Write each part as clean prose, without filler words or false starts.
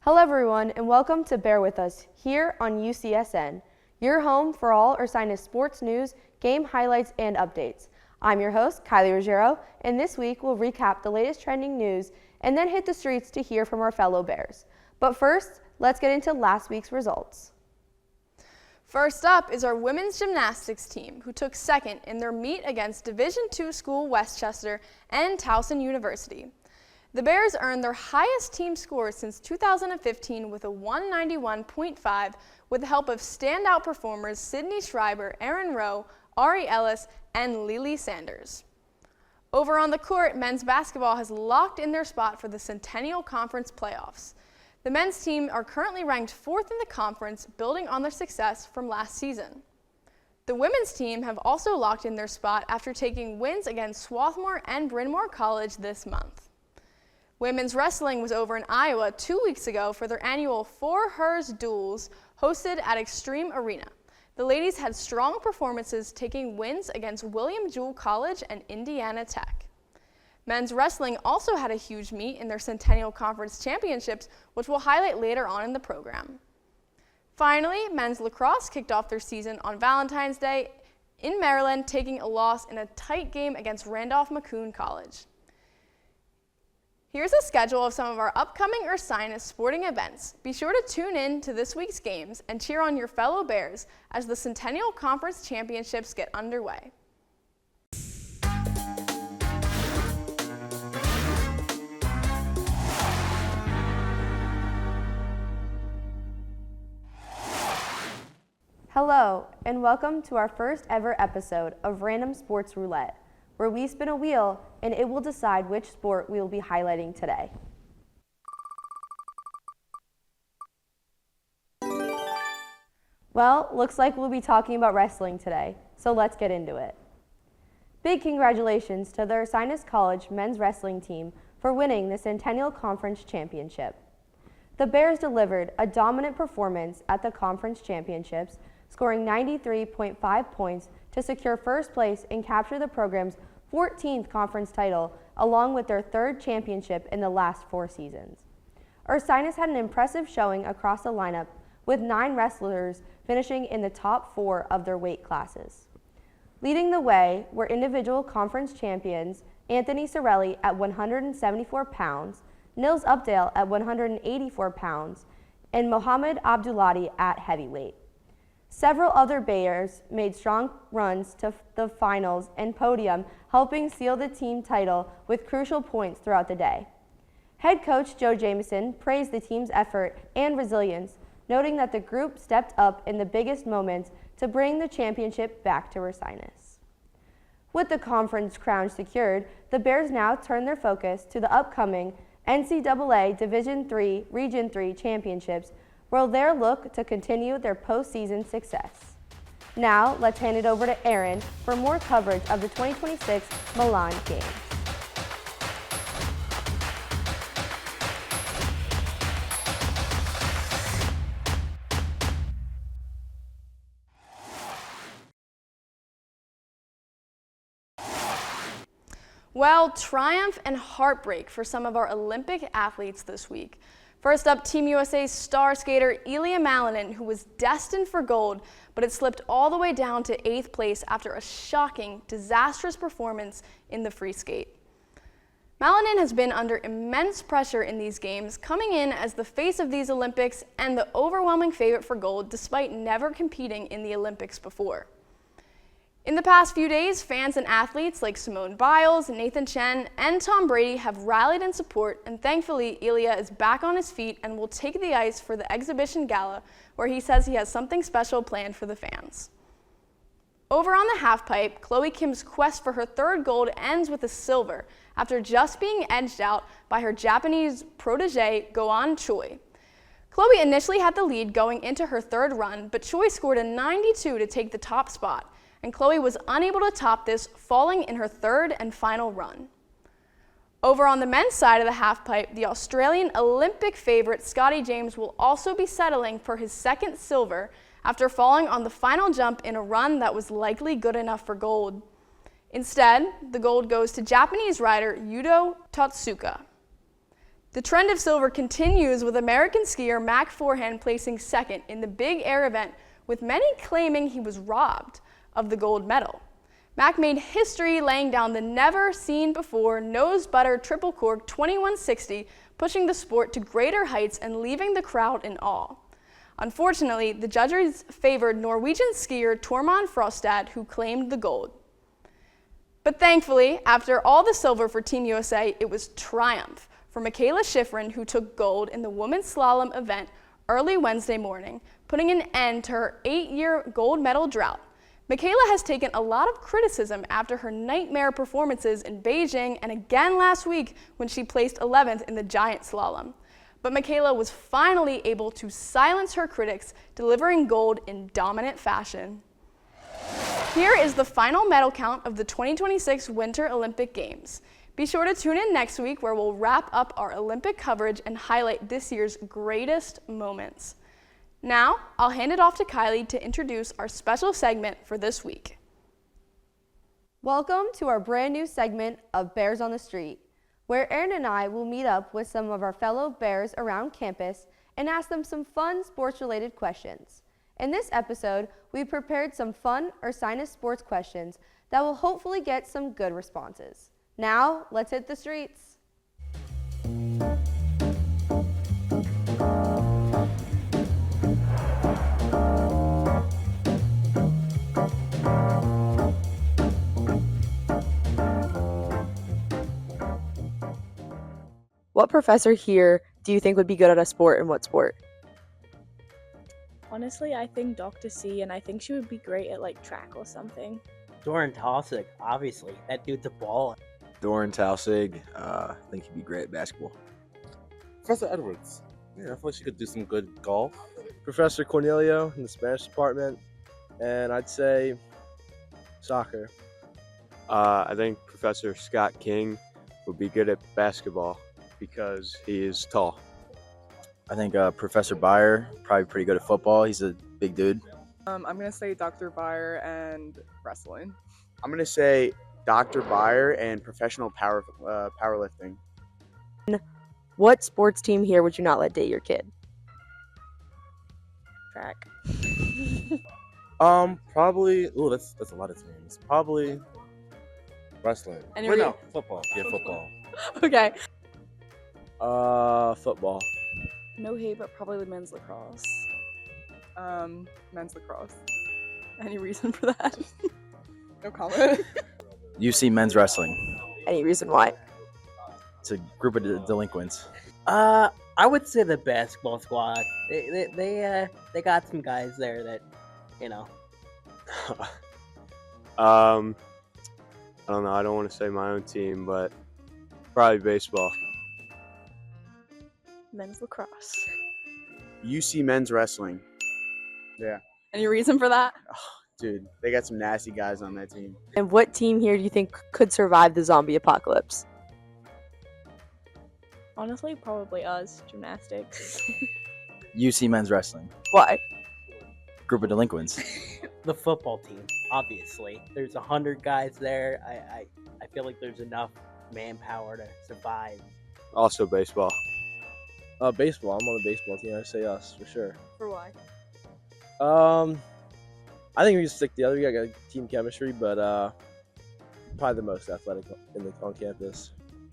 Hello everyone and welcome to Bear With Us here on UCSN, your home for all Ursinus sports news, game highlights, and updates. I'm your host, Kylie Ruggiero, and this week we'll recap the latest trending news and then hit the streets to hear from our fellow Bears. But first, let's get into last week's results. First up is our women's gymnastics team, who took second in their meet against Division II school Westchester and Towson University. The Bears earned their highest team score since 2015 with a 191.5 with the help of standout performers Sydney Schreiber, Erin Rowe, Ari Ellis, and Lily Sanders. Over on the court, men's basketball has locked in their spot for the Centennial Conference playoffs. The men's team are currently ranked 4th in the conference, building on their success from last season. The women's team have also locked in their spot after taking wins against Swarthmore and Bryn Mawr College this month. Women's wrestling was over in Iowa 2 weeks ago for their annual For Hers duels hosted at Extreme Arena. The ladies had strong performances, taking wins against William Jewell College and Indiana Tech. Men's wrestling also had a huge meet in their Centennial Conference Championships, which we'll highlight later on in the program. Finally, men's lacrosse kicked off their season on Valentine's Day in Maryland, taking a loss in a tight game against Randolph-Macomb College. Here's a schedule of some of our upcoming Ursinus sporting events. Be sure to tune in to this week's games and cheer on your fellow Bears as the Centennial Conference Championships get underway. Hello and welcome to our first ever episode of Random Sports Roulette, where we spin a wheel and it will decide which sport we will be highlighting today. Well, looks like we'll be talking about wrestling today, so let's get into it. Big congratulations to the Ursinus College men's wrestling team for winning the Centennial Conference Championship. The Bears delivered a dominant performance at the conference championships, scoring 93.5 points to secure first place and capture the program's 14th conference title, along with their third championship in the last 4 seasons. Ursinus had an impressive showing across the lineup, with 9 wrestlers finishing in the top 4 of their weight classes. Leading the way were individual conference champions Anthony Sorelli at 174 pounds, Nils Updale at 184 pounds, and Mohamed Abdullati at heavyweight. Several other Bears made strong runs to the finals and podium, helping seal the team title with crucial points throughout the day. Head coach Joe Jamieson praised the team's effort and resilience, noting that the group stepped up in the biggest moments to bring the championship back to Ursinus. With the conference crown secured, the Bears now turn their focus to the upcoming NCAA Division III Region III Championships, where they'll look to continue their postseason success. Now, let's hand it over to Aaron for more coverage of the 2026 Milan Games. Well, triumph and heartbreak for some of our Olympic athletes this week. First up, Team USA's star skater Ilia Malinen, who was destined for gold, but it slipped all the way down to 8th place after a shocking, disastrous performance in the free skate. Malinen has been under immense pressure in these games, coming in as the face of these Olympics and the overwhelming favorite for gold despite never competing in the Olympics before. In the past few days, fans and athletes like Simone Biles, Nathan Chen, and Tom Brady have rallied in support, and thankfully Ilia is back on his feet and will take the ice for the exhibition gala, where he says he has something special planned for the fans. Over on the halfpipe, Chloe Kim's quest for her 3rd gold ends with a silver after just being edged out by her Japanese protege, Goan Choi. Chloe initially had the lead going into her 3rd run, but Choi scored a 92 to take the top spot, and Chloe was unable to top this, falling in her 3rd and final run. Over on the men's side of the halfpipe, the Australian Olympic favorite Scotty James will also be settling for his 2nd silver after falling on the final jump in a run that was likely good enough for gold. Instead, the gold goes to Japanese rider Yuto Totsuka. The trend of silver continues with American skier Mac Forehand placing second in the big air event, with many claiming he was robbed of the gold medal. Mac made history laying down the never-seen-before nose-butter triple cork 2160, pushing the sport to greater heights and leaving the crowd in awe. Unfortunately, the judges favored Norwegian skier Tormod Frostad, who claimed the gold. But thankfully, after all the silver for Team USA, it was triumph for Michaela Schifrin, who took gold in the women's slalom event early Wednesday morning, putting an end to her 8-year gold medal drought. Michaela has taken a lot of criticism after her nightmare performances in Beijing and again last week when she placed 11th in the giant slalom. But Michaela was finally able to silence her critics, delivering gold in dominant fashion. Here is the final medal count of the 2026 Winter Olympic Games. Be sure to tune in next week where we'll wrap up our Olympic coverage and highlight this year's greatest moments. Now, I'll hand it off to Kylie to introduce our special segment for this week. Welcome to our brand new segment of Bears on the Street, where Aaron and I will meet up with some of our fellow Bears around campus and ask them some fun sports-related questions. In this episode, we prepared some fun Ursinus sports questions that will hopefully get some good responses. Now, let's hit the streets. What professor here do you think would be good at a sport, and what sport? Honestly, I think Dr. C, and I think she would be great at like track or something. Doran Talsig, obviously. That dude's a baller. Doran Talsig, I think he'd be great at basketball. Professor Edwards. Yeah, I feel like she could do some good golf. Professor Cornelio in the Spanish department. And I'd say soccer. I think Professor Scott King would be good at basketball because he is tall. I think Professor Byer, probably pretty good at football. He's a big dude. I'm going to say Dr. Byer and wrestling. I'm going to say Dr. Byer and professional powerlifting. What sports team here would you not let date your kid? Track. Probably. Oh, that's a lot of teams. Probably wrestling. No, football. Yeah, football. Okay. Football. No hate, but probably the men's lacrosse. Men's lacrosse. Any reason for that? No comment. UC men's wrestling. Any reason why? It's a group of delinquents. I would say the basketball squad. They got some guys there that, you know. I don't know. I don't want to say my own team, but probably baseball. Men's lacrosse. UC men's wrestling. Yeah. Any reason for that? Dude, they got some nasty guys on that team. And what team here do you think could survive the zombie apocalypse? Honestly, probably us. Gymnastics. UC men's wrestling. Why? Group of delinquents. The football team, obviously. There's 100 guys there. I feel like there's enough manpower to survive. Also baseball. Baseball. I'm on the baseball team. I say us for sure. For why? I think we can stick together. We got team chemistry, but probably the most athletic on campus.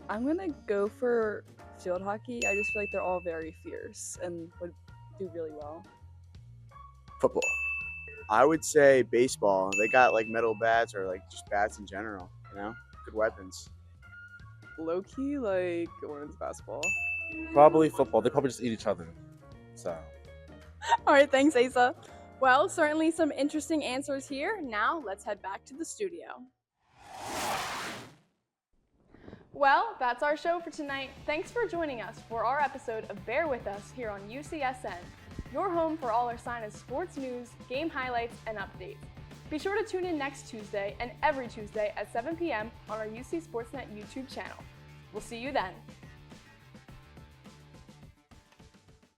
I'm going to go for field hockey. I just feel like they're all very fierce and would do really well. Football. I would say baseball. They got like metal bats or like just bats in general, you know? Good weapons. Low-key, like women's basketball. Probably football. They probably just eat each other. So. All right, thanks, Asa. Well, certainly some interesting answers here. Now, let's head back to the studio. Well, that's our show for tonight. Thanks for joining us for our episode of Bear With Us here on UCSN, your home for all Ursinus sports news, game highlights, and updates. Be sure to tune in next Tuesday and every Tuesday at 7 p.m. on our UC Sportsnet YouTube channel. We'll see you then.